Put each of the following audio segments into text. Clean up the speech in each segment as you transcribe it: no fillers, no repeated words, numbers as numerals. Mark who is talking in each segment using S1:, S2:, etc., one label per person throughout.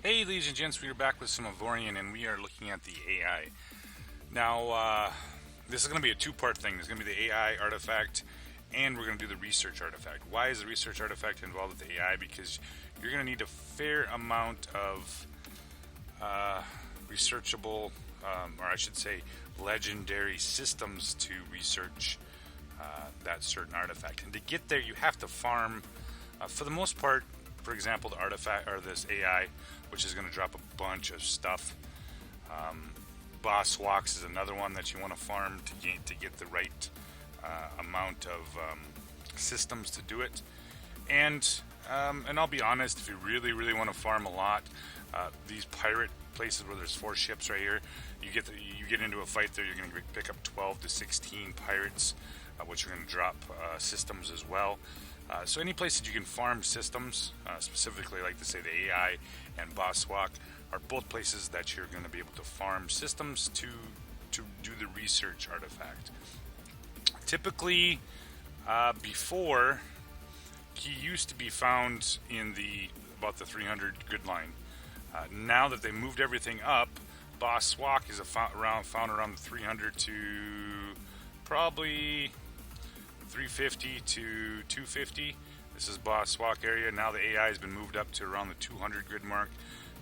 S1: Hey, ladies and gents, we are back with some Avorion, and we are looking at the AI. Now, this is going to be a two-part thing. There's going to be the AI artifact, and we're going to do the research artifact. Why is the research artifact involved with the AI? Because you're going to need a fair amount of researchable, or I should say, legendary systems to research that certain artifact. And to get there, you have to farm, for the most part. For example, the artifact or this AI, which is going to drop a bunch of stuff. Boss walks is another one that you want to farm to get the right amount of systems to do it. And I'll be honest, if you really want to farm a lot, these pirate places where there's 4 ships right here, you get into a fight there, you're going to pick up 12 to 16 pirates, which are going to drop systems as well. So any place that you can farm systems, specifically like to say the AI and Boss Walk, are both places that you're going to be able to farm systems to do the research artifact. Typically, before, he used to be found in about the 300 grid line. Now that they moved everything up, Boss Walk is found around the 300 to probably 350 to 250. This is Boss Walk area. Now the AI has been moved up to around the 200 grid mark,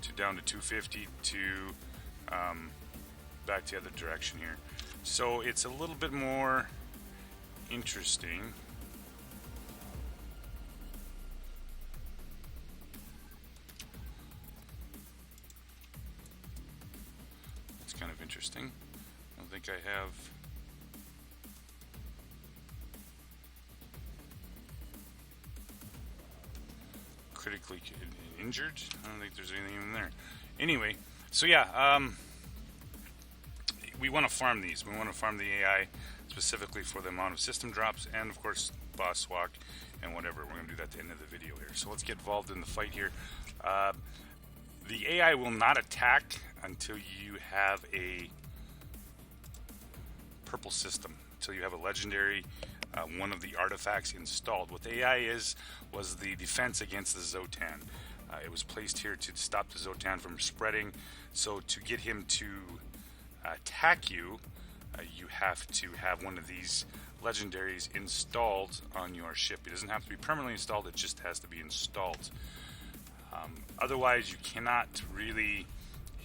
S1: to down to 250 to back the other direction here. So it's a little bit more interesting. It's kind of interesting. I don't think I have. Critically injured. I don't think there's anything in there. Anyway, so yeah, we want to farm these. We want to farm the AI specifically for the amount of system drops and, of course, Boss Walk and whatever. We're going to do that at the end of the video here. So let's get involved in the fight here. The AI will not attack until you have a purple system, until you have a legendary one of the artifacts installed. What the AI was the defense against the Zotan. It was placed here to stop the Zotan from spreading. So to get him to attack you, you have to have one of these legendaries installed on your ship. It doesn't have to be permanently installed, it just has to be installed. Otherwise, you cannot really.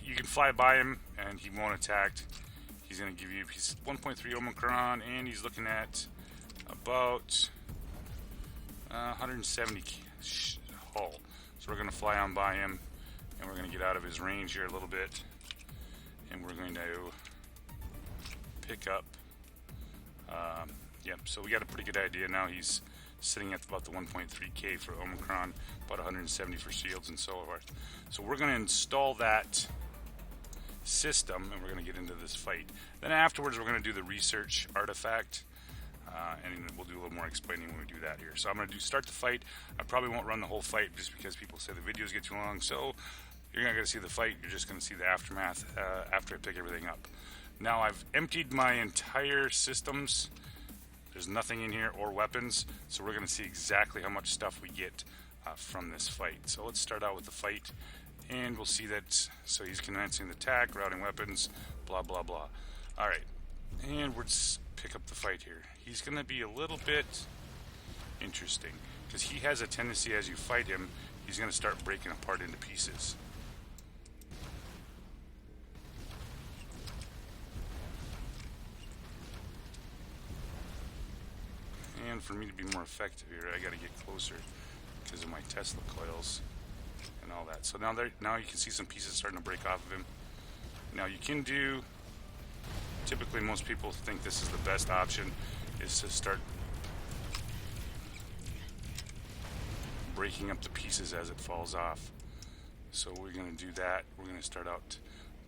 S1: You can fly by him and he won't attack. He's going to give you. He's 1.3 Omicron and he's looking at about 170 hull. So we're going to fly on by him and we're going to get out of his range here a little bit, and we're going to pick up. Yep, so we got a pretty good idea now. He's sitting at about the 1.3k for Omicron, about 170 for shields and so forth. So we're going to install that system and we're going to get into this fight. Then afterwards we're going to do the research artifact. And we'll do a little more explaining when we do that here. So I'm going to start the fight. I probably won't run the whole fight just because people say the videos get too long. So you're not going to see the fight. You're just going to see the aftermath after I pick everything up. Now I've emptied my entire systems. There's nothing in here or weapons. So we're going to see exactly how much stuff we get from this fight. So let's start out with the fight. And we'll see that. So he's commencing the attack, routing weapons, blah, blah, blah. All right. And we're just pick up the fight here. He's going to be a little bit interesting because he has a tendency, as you fight him, he's going to start breaking apart into pieces. And for me to be more effective here, I got to get closer because of my Tesla coils and all that. So now you can see some pieces starting to break off of him. Now you can do. Typically, most people think this is the best option, is to start breaking up the pieces as it falls off. So we're going to do that. We're going to start out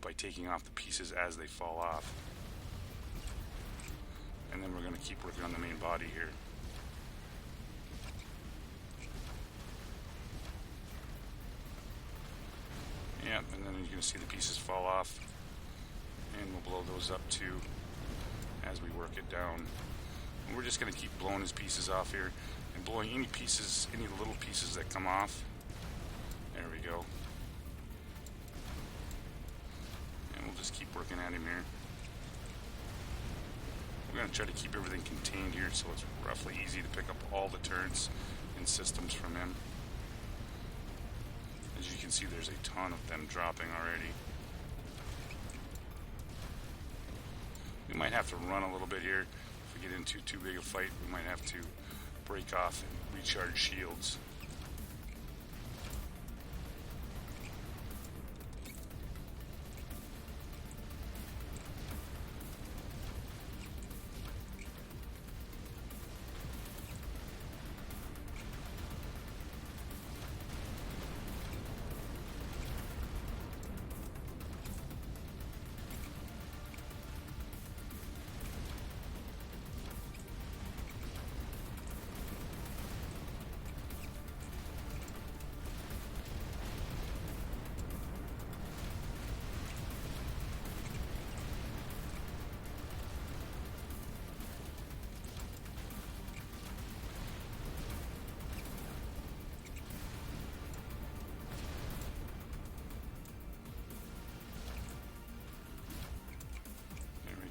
S1: by taking off the pieces as they fall off. And then we're going to keep working on the main body here. Yep, and then you're going to see the pieces fall off. And we'll blow those up too as we work it down. And we're just going to keep blowing his pieces off here and blowing any little pieces that come off. There we go. at him here. We're going to try to keep everything contained here so it's roughly easy to pick up all the turrets and systems from him. As you can see, there's a ton of them dropping already. We might have to run a little bit here. If we get into too big a fight, we might have to break off and recharge shields.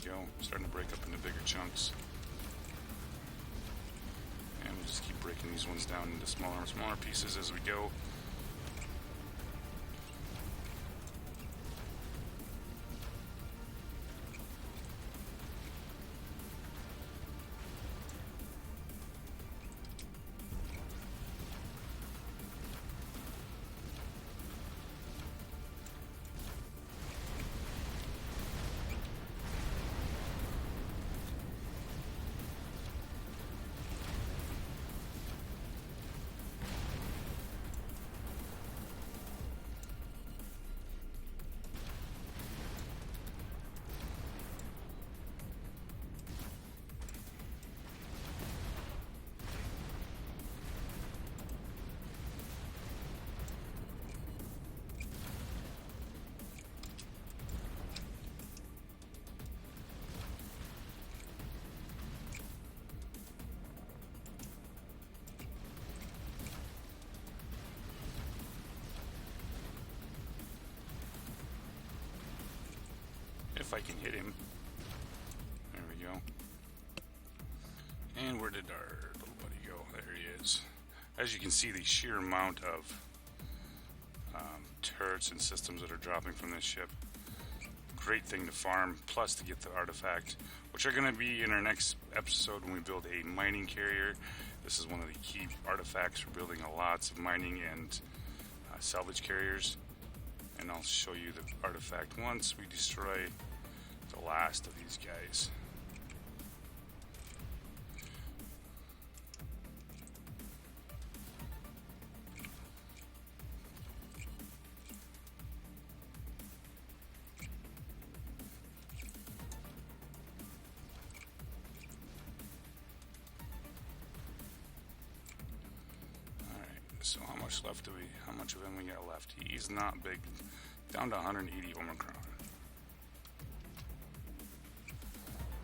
S1: Go. Starting to break up into bigger chunks. And we'll just keep breaking these ones down into smaller and smaller pieces as we go. If I can hit him. There we go. And where did our little buddy go? There he is. As you can see, the sheer amount of turrets and systems that are dropping from this ship. Great thing to farm, plus to get the artifact, which are going to be in our next episode when we build a mining carrier. This is one of the key artifacts for building lots of mining and salvage carriers. And I'll show you the artifact once we destroy the last of these guys. So how much left do we? How much of him we got left? He's not big. Down to 180 Omicron.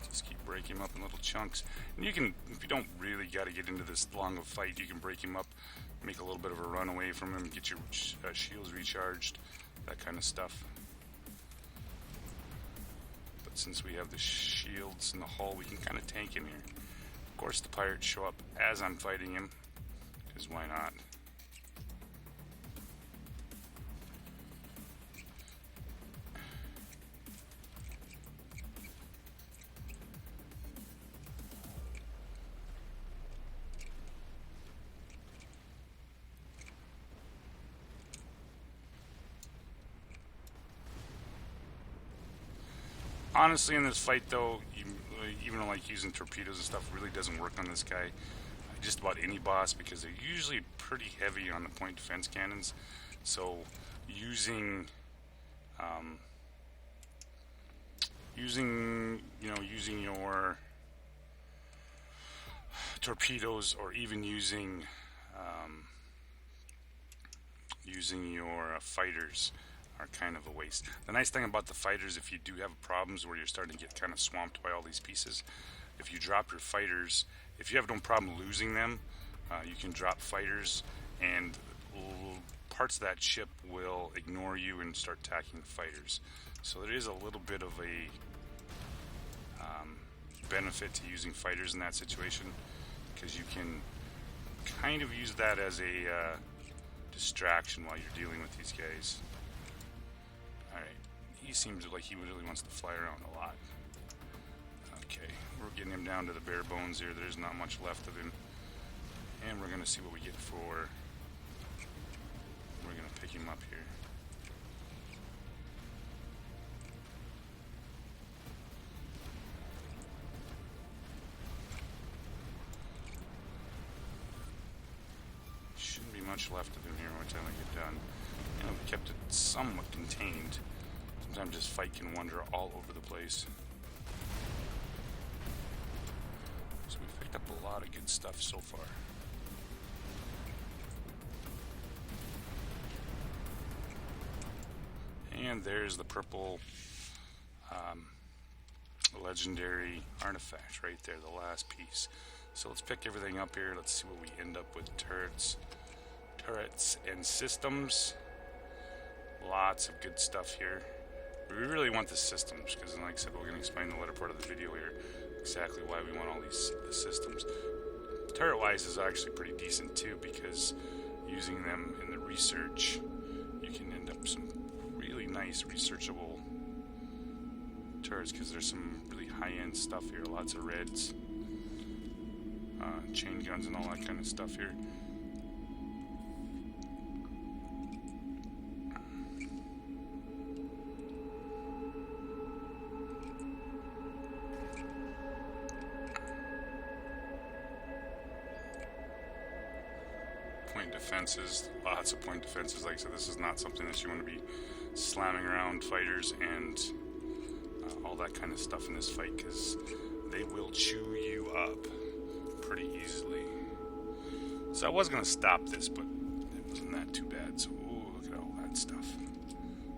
S1: Just keep breaking him up in little chunks. And you can, if you don't really got to get into this long of a fight, you can break him up, make a little bit of a run away from him, get your shields recharged, that kind of stuff. But since we have the shields in the hull, we can kind of tank him here. Of course, the pirates show up as I'm fighting him, because why not? Honestly, in this fight, though, even though like using torpedoes and stuff really doesn't work on this guy, just about any boss, because they're usually pretty heavy on the point defense cannons. So using your torpedoes, or even using your fighters, are kind of a waste. The nice thing about the fighters, if you do have problems where you're starting to get kind of swamped by all these pieces, if you drop your fighters, if you have no problem losing them, you can drop fighters and parts of that ship will ignore you and start attacking the fighters. So there is a little bit of a benefit to using fighters in that situation, because you can kind of use that as a distraction while you're dealing with these guys. Alright, he seems like he really wants to fly around a lot. Okay, we're getting him down to the bare bones here. There's not much left of him. And we're going to see what we get for... We're going to pick him up here. Shouldn't be much left of him here by the time I get done. And we kept it somewhat contained. Sometimes this fight can wander all over the place. So we've picked up a lot of good stuff so far. And there's the purple legendary artifact right there, the last piece. So let's pick everything up here. Let's see what we end up with. Turrets and systems. Lots of good stuff here. We really want the systems, because like I said, we're going to explain in the later part of the video here exactly why we want all these systems. Turret wise is actually pretty decent too, because using them in the research, you can end up some really nice researchable turrets, because there's some really high-end stuff here. Lots of reds, chain guns and all that kind of stuff here. Point defenses, lots of point defenses. Like I said, this is not something that you want to be slamming around fighters and all that kind of stuff in this fight, because they will chew you up pretty easily. So I was going to stop this, but it wasn't that too bad. So look at all that stuff.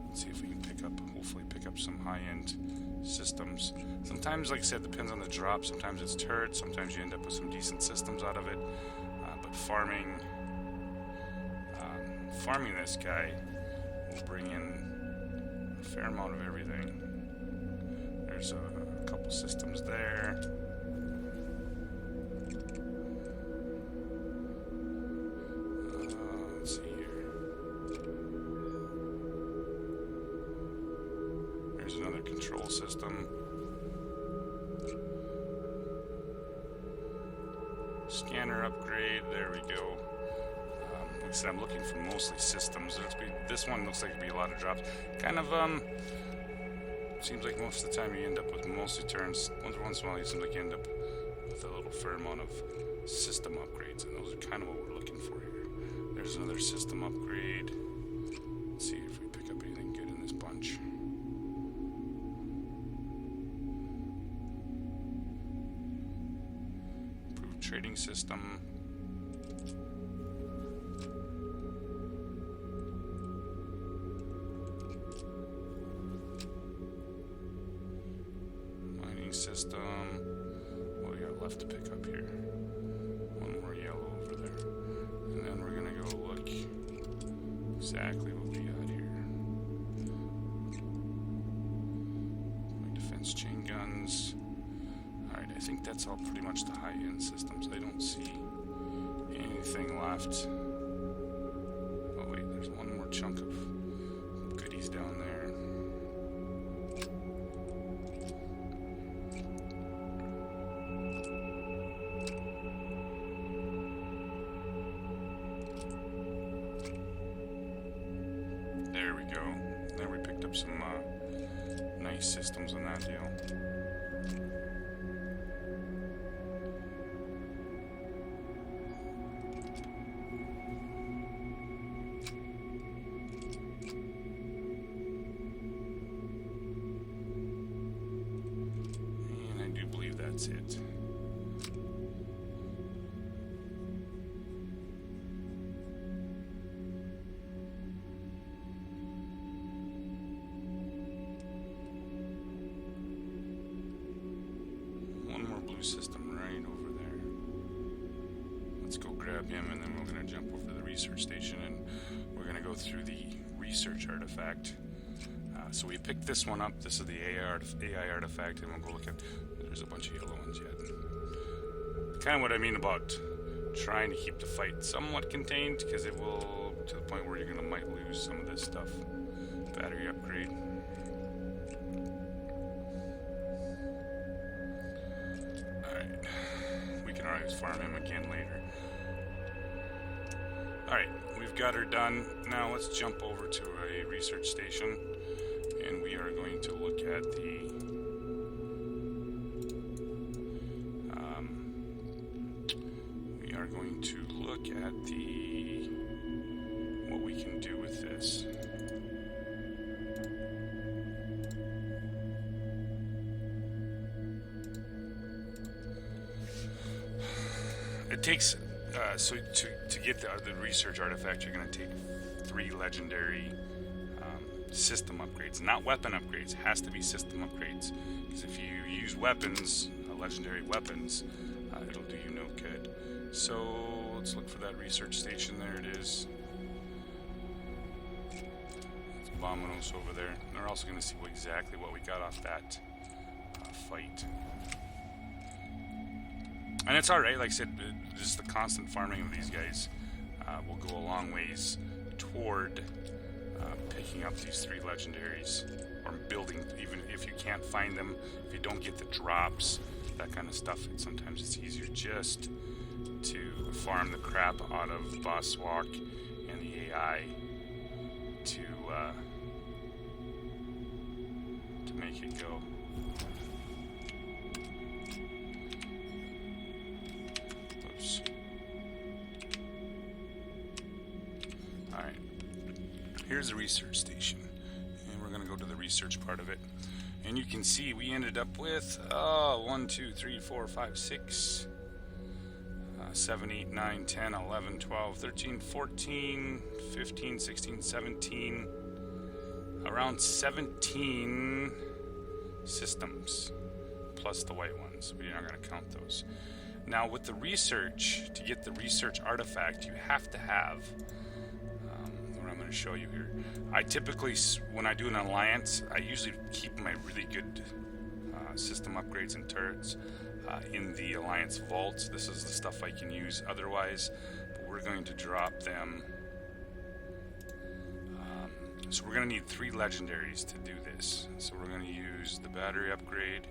S1: Let's see if we can hopefully pick up some high-end systems. Sometimes, like I said, depends on the drop. Sometimes it's turrets, sometimes you end up with some decent systems out of it. But farming this guy will bring in a fair amount of everything. There's a couple systems there. Let's see here. There's another control system. Scanner upgrade. There we go. Like I said, I'm looking for mostly systems. This one looks like it'll be a lot of drops. Kind of seems like most of the time you end up with mostly turns. Once in a while, it seems like you end up with a little fair amount of system upgrades, and those are kind of what we're looking for here. There's another system upgrade. Let's see if we pick up anything good in this bunch. Improved trading system. System. What do we got left to pick up here? One more yellow over there. And then we're going to go look exactly what we got here. My defense chain guns. Alright, I think that's all pretty much the high-end systems. I don't see anything left. Oh wait, there's one more chunk of goodies down there. There we go. There we picked up some nice systems on that deal. And I do believe that's it. System right over there. Let's go grab grab him, and then we're going to jump over to the research station, and we're going to go through the research artifact. So we picked this one up. This is the AI artifact, and we'll go look at. There's a bunch of yellow ones yet. Kind of what I mean about trying to keep the fight somewhat contained, because it will, to the point where you're going to might lose some of this stuff. Battery upgrade. Alright. We can always farm him again later. Alright, we've got her done. Now let's jump over to a research station, and we are going to look at the what we can do with this. It takes so to get the research artifact, you're going to take 3 legendary system upgrades, not weapon upgrades. It has to be system upgrades, because if you use weapons, legendary weapons, it'll do you no good. So let's look for that research station. There it is. It's Bominos over there. And we're also going to see exactly what we got off that fight. And it's alright, like I said, just the constant farming of these guys will go a long ways toward picking up these 3 legendaries, or building, even if you can't find them, if you don't get the drops, that kind of stuff. Sometimes it's easier just to farm the crap out of Boss Walk and the AI to make it go. Oops. Alright. Here's the research station. And we're going to go to the research part of it. And you can see we ended up with 1, 2, 3, 4, 5, 6, 7, 8, 9, 10, 11, 12, 13, 14, 15, 16, 17, around 17 systems, plus the white ones. We're not going to count those. Now with the research, to get the research artifact, you have to have, what I'm going to show you here. I typically, when I do an alliance, I usually keep my really good system upgrades and turrets in the alliance vaults. This is the stuff I can use otherwise, but we're going to drop them. So we're going to need 3 legendaries to do this. So we're going to use the battery upgrade,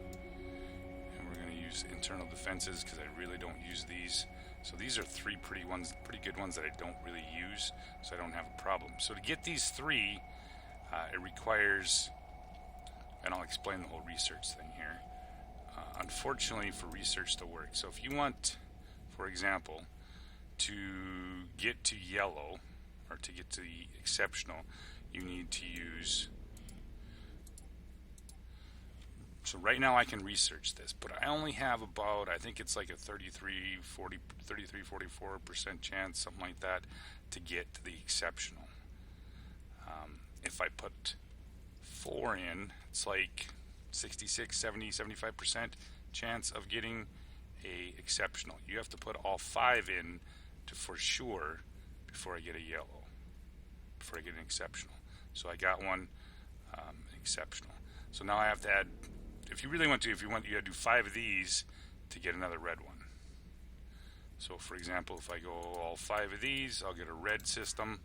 S1: and we're going to use internal defenses, because I really don't use these. So these are 3 pretty good ones that I don't really use, so I don't have a problem. So to get these 3, it requires, and I'll explain the whole research thing here. Unfortunately, for research to work, so if you want, for example, to get to yellow, or to get to the exceptional, you need to use, so right now I can research this, but I only have about, I think it's like a 33-44% chance, something like that, to get to the exceptional. If I put 4 in, it's like 66, 70, 75% chance of getting a exceptional. You have to put all 5 in to for sure before I get a yellow, before I get an exceptional. So I got one exceptional. So now I have to add, if you really want to, you got to do 5 of these to get another red one. So for example, if I go all 5 of these, I'll get a red system,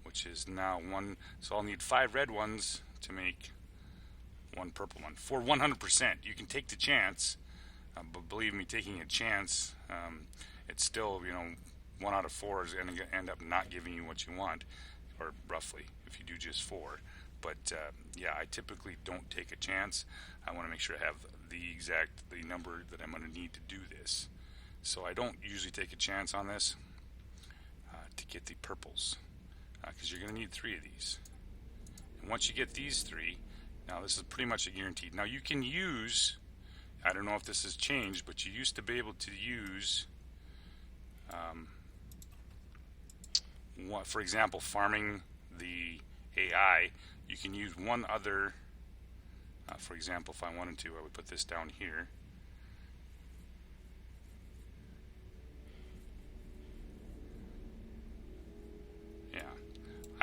S1: which is now 1. So I'll need 5 red ones to make 1 purple one for 100%. You can take the chance, but believe me, taking a chance, it's still, 1 out of 4 is going to end up not giving you what you want, or roughly, if you do just 4. But yeah, I typically don't take a chance. I want to make sure I have the number that I'm going to need to do this. So I don't usually take a chance on this to get the purples, because you're going to need 3 of these. And once you get these 3, now this is pretty much a guaranteed. Now you can use, I don't know if this has changed, but you used to be able to use, for example, farming the AI, you can use one other, for example, if I wanted to, I would put this down here.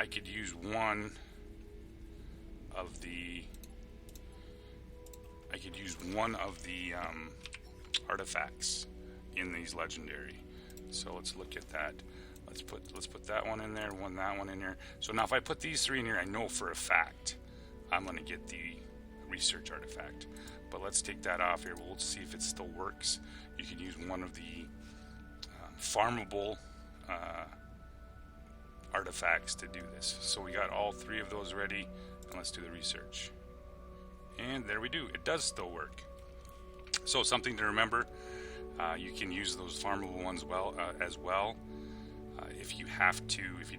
S1: I could use one of the artifacts in these legendary. So let's look at that. Let's put that one in there, that one in there. So now if I put these 3 in here, I know for a fact I'm going to get the research artifact. But let's take that off here. We'll see if it still works. You can use one of the farmable artifacts to do this. So we got all 3 of those ready, and let's do the research. And there we do. It does still work. So something to remember, you can use those farmable ones as well. If you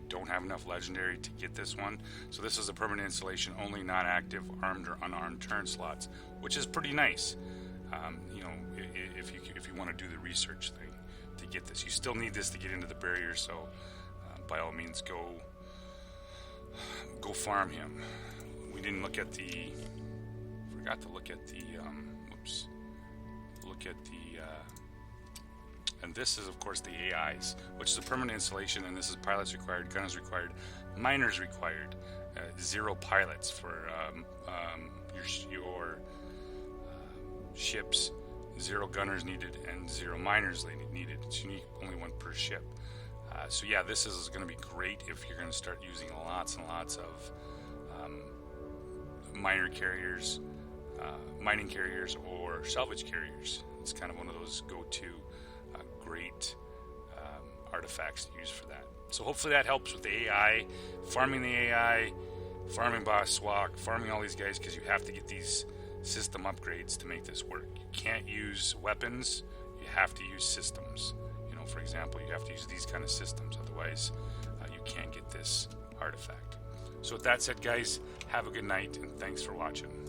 S1: don't have enough legendary to get this one. So this is a permanent installation, only not active armed or unarmed turn slots, which is pretty nice. If you want to do the research thing to get this, you still need this to get into the barrier. So by all means, go farm him. We didn't look at the. Forgot to look at the. And this is, of course, the AIs, which is a permanent installation, and this is pilots required, gunners required, miners required, 0 pilots for your ships, 0 gunners needed, and 0 miners needed. It's unique, only 1 per ship. So yeah, this is going to be great if you're going to start using lots and lots of miner carriers, mining carriers, or salvage carriers. It's kind of one of those go-to great artifacts to use for that. So hopefully that helps with the AI, farming the AI, farming Boss Swak, farming all these guys, because you have to get these system upgrades to make this work. You can't use weapons, you have to use systems. For example, you have to use these kind of systems, otherwise you can't get this artifact. So with that said, guys, have a good night, and thanks for watching.